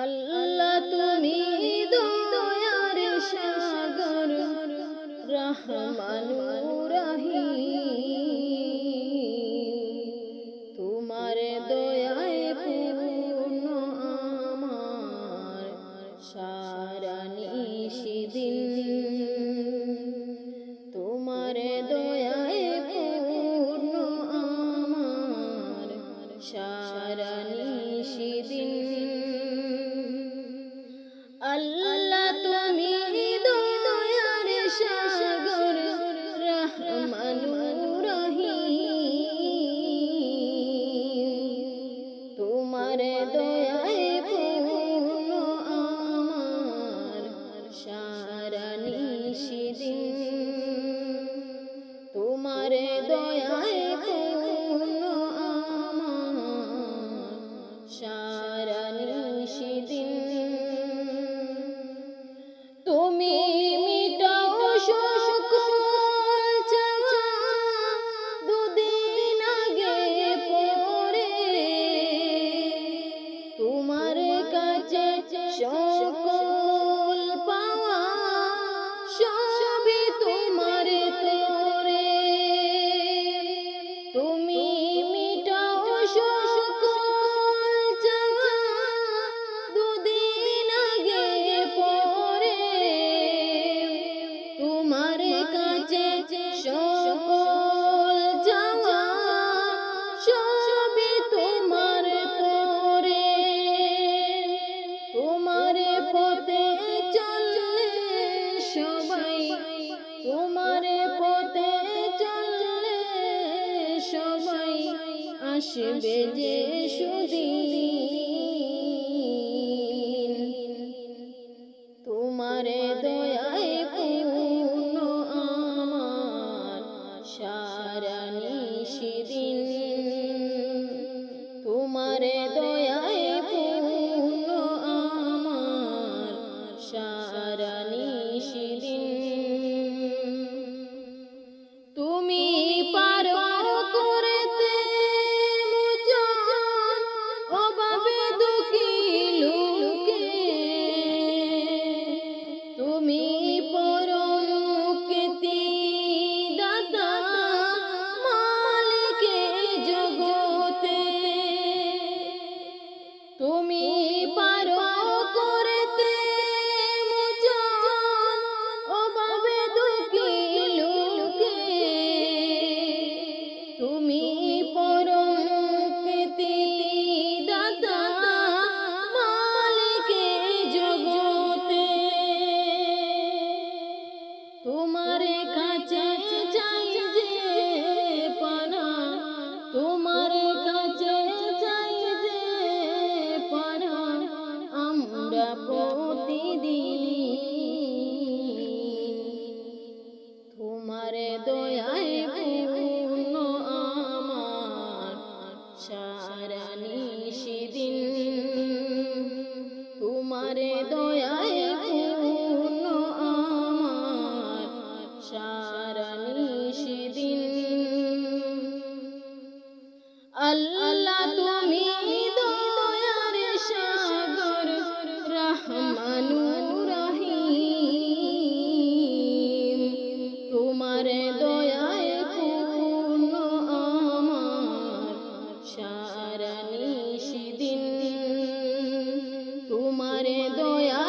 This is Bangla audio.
আল্লাহ তুমি দয়ার সাগর রহমানুর রহিম, তোমার দয়ায় পূর্ণ আমার সারা নিশিদিন, তোমার দয়ায় পূর্ণ আমার সারা নিশিদিন। আল্লাহ তুমি দয়ার সাগর রহমানুর রহিম, তোমার দয়ায় পূর্ণ আমার সারা নিশিদিন, তোমার দয়ায় পূর্ণ আমার সারা নিশিদিন। তুমি মিটাও সকল চাওয়া দুদিন আগে পরে, তোমার কাছে সকল পাওয়া সবই তোমার তরে। তুমি মিটাও সকল চাওয়া দুদিন আগে পরে, তোমার কাছে সকল চাওয়া সবই তোমার তরে। তোমার পথে চললে সবাই, তোমার পথে চললে সবাই আসবে যে সুদিন, তোমার দয়ায় পূর্ণ আমার সারা নিশিদিন, তোমার দয়ায় পূর্ণ আমার সারা নিশিদিন। তুমি পারো করতে মুজন অভাবে দুঃখী লোকে, তুমি পরমুক্তি দাতা মালিকে জগতে। তুমি পারো করতে মুজন অভাবে দুঃখী লোকে, তুমি পরমুক্তি দাতা মালিকে জগতে। তোমার কাছে চাই যে পানা, তোমার কাছে চাই যে পানা আমরা প্রতিদিন, তোমার দয়ায় পূর্ণ আমার সারা নিশিদিন, তোমার দয়ায় পূর্ণ আমার সারা নিশিদিন। আল্লাহ তুমি দয়ার সাগর রহমানুর রহিম, তোমার দয়ায় পূর্ণ আমার সারা নিশিদিন, তোমার দয়া